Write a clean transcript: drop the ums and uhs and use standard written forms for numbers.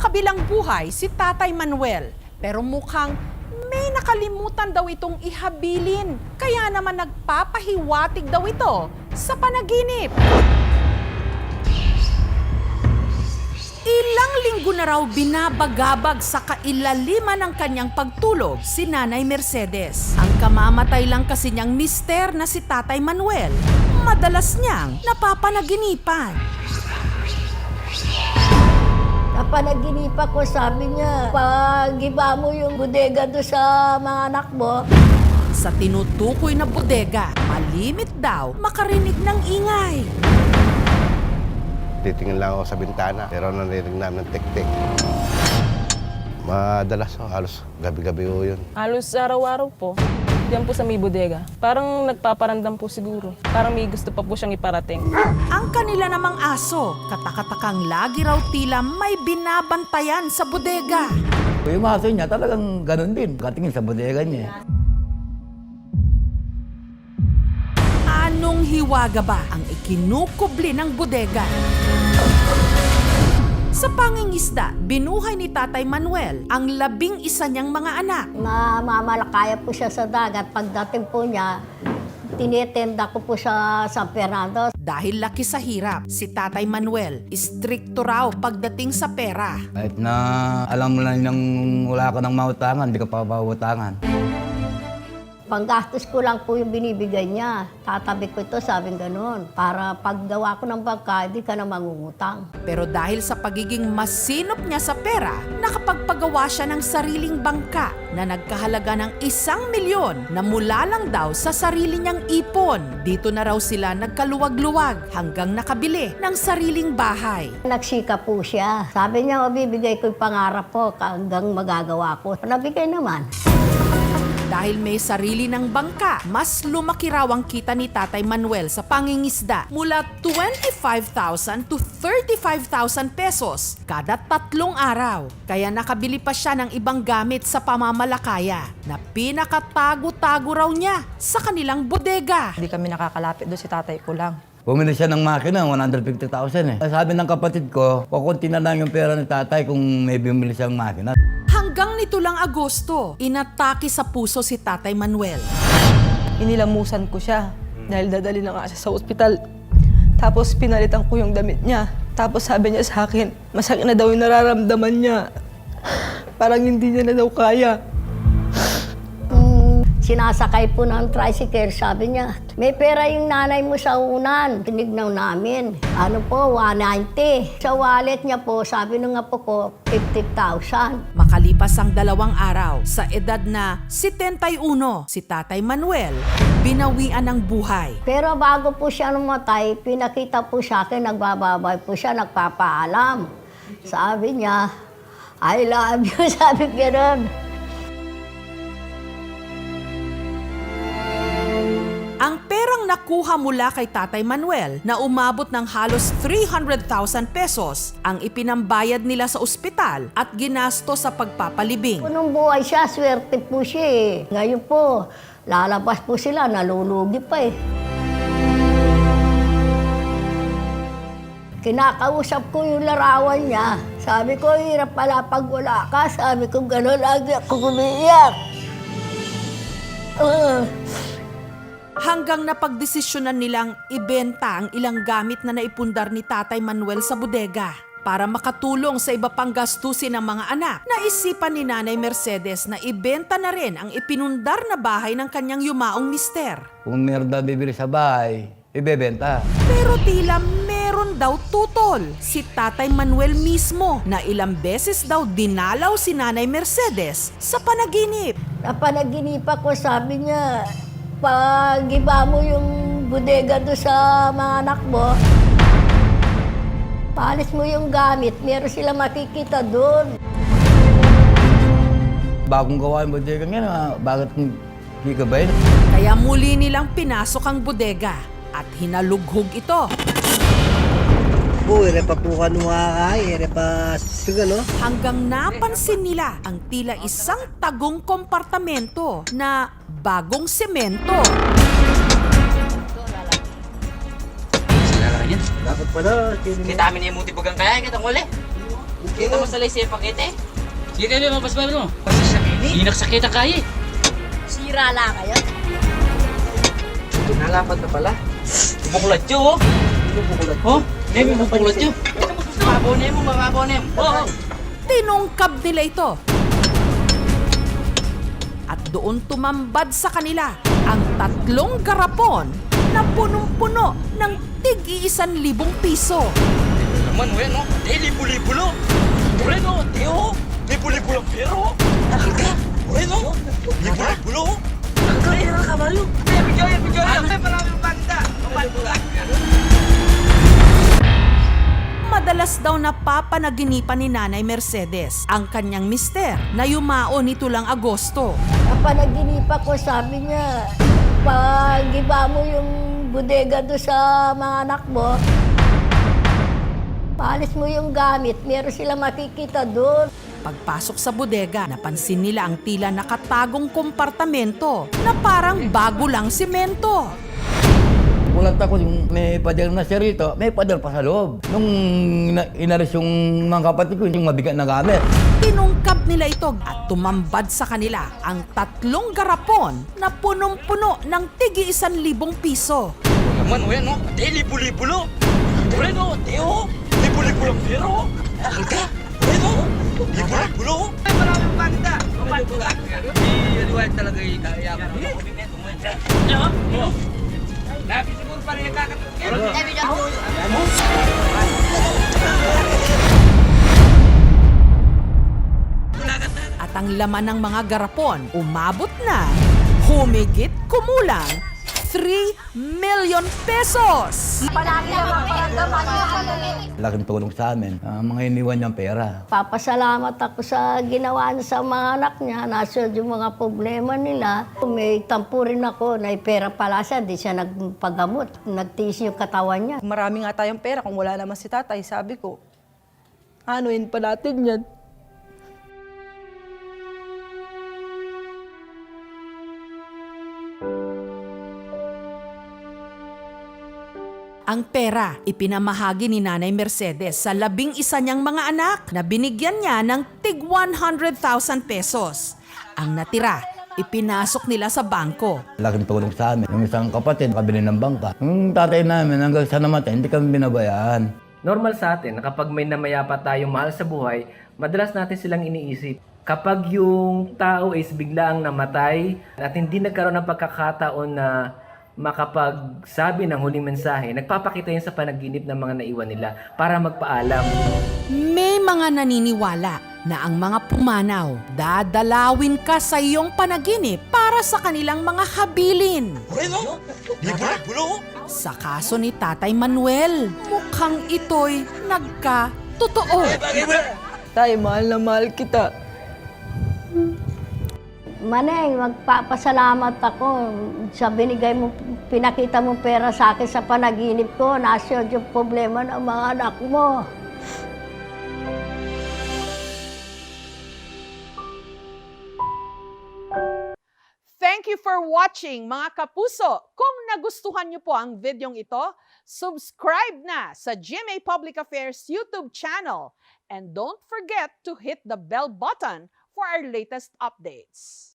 kabilang buhay si Tatay Manuel, pero mukhang may nakalimutan daw itong ihabilin. Kaya naman nagpapahiwatig daw ito sa panaginip. Ilang linggo na raw binabagabag sa kailaliman ng kanyang pagtulog si Nanay Mercedes. Ang kamamatay lang kasi niyang mister na si Tatay Manuel, madalas niyang napapanaginipan. Napanaginipan ko, sabi niya, pag-iba mo yung bodega doon sa mga anak mo. Sa tinutukoy na bodega, malimit daw makarinig ng ingay. Titingin lang ako sa bintana, pero narinig namin ng tik-tik. Madalas, halos gabi-gabi ho yun. Halos araw-araw po. Diyan po sa may bodega. Parang nagpaparandam po siguro. Parang may gusto pa po siyang iparating. Ang kanila namang aso, katakatakang lagi raw tila may binabantayan sa bodega. Yung aso niya talagang ganun din. Katingin sa bodega niya. Anong hiwaga ba ang ikinukubli ng bodega? Sa pangingisda, binuhay ni Tatay Manuel ang 11 niyang mga anak. Namamalakaya po siya sa dagat. Pagdating po niya, tinitenda ko po siya sa San Fernando. Dahil laki sa hirap, si Tatay Manuel, istrikto raw pagdating sa pera. Kahit na alam mo lang yung wala ka ng mautangan, di ka pa mautangan. Panggastos ko lang po yung binibigay niya. Tatabi ko ito, sabing ganun. Para paggawa ko ng bangka, hindi ka na mangungutang. Pero dahil sa pagiging masinop niya sa pera, nakapagpagawa siya ng sariling bangka na nagkahalaga ng 1 milyon na mula lang daw sa sarili niyang ipon. Dito na raw sila nagkaluwag-luwag hanggang nakabili ng sariling bahay. Nagsika po siya. Sabi niya, bibigay ko yung pangarap ko hanggang magagawa ko. Nabigay naman. Dahil may sarili ng bangka, mas lumaki raw ang kita ni Tatay Manuel sa pangingisda mula 25,000 to 35,000 pesos kada 3 araw. Kaya nakabili pa siya ng ibang gamit sa pamamalakaya na pinakatago-tago raw niya sa kanilang bodega. Hindi kami nakakalapit doon, si tatay ko lang. Bumili siya ng makina, 150,000 eh. Sabi ng kapatid ko, kukunti na lang yung pera ni tatay kung may bumili siyang makina. Hanggang nito lang Agosto, inatake sa puso si Tatay Manuel. Inilamusan ko siya dahil dadali na nga siya sa ospital. Tapos pinalitan ko yung damit niya. Tapos sabi niya sa akin, masakit na daw yung nararamdaman niya. Parang hindi niya na daw kaya. Sinasakay po ng tricycle, sabi niya, may pera yung nanay mo sa unan. Tinignan namin. Ano po, 190. Sa wallet niya po, sabi nung apo ko, 50,000. Makalipas ang 2 araw, sa edad na 71, si Tatay Manuel, binawian ng buhay. Pero bago po siya namatay, pinakita po sa akin, nagbababay po siya, nagpapaalam. Sabi niya, I love you, sabi gano'n. Ang perang nakuha mula kay Tatay Manuel na umabot ng halos 300,000 pesos ang ipinambayad nila sa ospital at ginasto sa pagpapalibing. Nung buhay siya, swerte po siya eh. Ngayon po, lalabas po sila, nalulugi pa eh. Kinakausap ko yung larawan niya. Sabi ko, hirap pala pag wala ka. Sabi ko, gano'n lagi ako umiiyak. Hanggang napagdesisyonan nilang ibenta ang ilang gamit na naipundar ni Tatay Manuel sa bodega. Para makatulong sa iba pang gastusin ng mga anak, naisipan ni Nanay Mercedes na ibenta na rin ang ipinundar na bahay ng kanyang yumaong mister. Kung meron daw bibili sa bahay, ibebenta. Pero tila meron daw tutol si Tatay Manuel mismo na ilang beses daw dinalaw si Nanay Mercedes sa panaginip. Napanaginipan ko, sabi niya, pag-iba mo yung bodega doon sa mga anak mo, paalis mo yung gamit, meron sila makikita doon. Bagong gawa yung bodega nga, bakit hindi ka ba yun? Kaya muli nilang pinasok ang bodega at hinalughog ito. Ere pa po ka numakakay, ere pa siguro. Hanggang napansin nila ang tila isang tagong kompartamento na bagong semento. Dapat pala. Kita amin yung muti bagang kaya, kita nguli. Kita mo sa laisi pakete? Sige kayo, mapasbay mo. Hindi nagsakit ang kaya. Sira lang kayo. Nalapat na pala. Bukulat yun, oh. Bukulat. Oh, nemi mo bukulat yun. Mabonem mo, mabonem. Oh. Tinungkab nila ito. At doon tumambad sa kanila ang 3 garapon na punong-puno ng tig-1,000 piso. Naman mo yan, no? Libo-libo lo. Bueno, Teo. Libo-libo lang pero. Nakaka. Bueno, libo-libo lo. Nakaka ka kabayo. Bijoy. Marami banda. Madalas daw napapanaginipan ni Nanay Mercedes ang kanyang mister na yumao nito lang Agosto. Ang panaginipa ko, sabi niya, pag-iba mo yung bodega doon sa mga anak mo, paalis mo yung gamit, meron sila makikita doon. Pagpasok sa bodega, napansin nila ang tila nakatagong kompartamento na parang bago lang simento. Gulat ako yung may pader na siya rito, may pader pa sa loob. Nung inalis yung mga kapatid ko, yung mabigat na gamit. Tinungkab nila ito at tumambad sa kanila ang 3 garapon na punong-puno ng tig-1,000 piso. Naman mo yan, no? Libo-libo lo. Bueno, Teo. Libo-libo lang pero. Nakaka. Bueno, libo-libo lo. Marami banda. Liwat talaga yung kaya ko. Labi siguro pa rin At ang laman ng mga garapon umabot na humigit kumulang 3 million pesos. Laking tulong sa amin. Mga iniwan niyang pera. Papasalamat ako sa ginawa niya sa mga anak niya. Nasunod yung mga problema nila. May tampo rin ako na pera pala siya. Di siya nagpagamot. Nagtiis yung katawan niya. Marami nga tayong pera kung wala naman si tatay, sabi ko. Anuin pa natin yan. Ang pera ipinamahagi ni Nanay Mercedes sa 11 niyang mga anak na binigyan niya ng tig 100,000 pesos. Ang natira, ipinasok nila sa bangko. Laking tulong sa amin. Yung isang kapatid, kabili ng bangka. Yung tatay namin, hanggang sa namatay, hindi kami binabayaan. Normal sa atin na kapag may namayapa tayong mahal sa buhay, madalas natin silang iniisip. Kapag yung tao is biglaang namatay at hindi nagkaroon ng pagkakataon na makapagsabi ng huling mensahe, nagpapakita yun sa panaginip ng mga naiwan nila para magpaalam. May mga naniniwala na ang mga pumanaw, dadalawin ka sa iyong panaginip para sa kanilang mga habilin. Bueno, libo-libo lo. Sa kaso ni Tatay Manuel, mukhang ito'y nagka-totoo. Tay, mahal na mahal kita. Maneng, magpapasalamat ako sa binigay mo, pinakita mo pera sa akin sa panaginip ko. Nasunod yung problema ng mga anak mo. Thank you for watching, mga kapuso. Kung nagustuhan niyo po ang videong ito, subscribe na sa GMA Public Affairs YouTube channel. And don't forget to hit the bell button for our latest updates.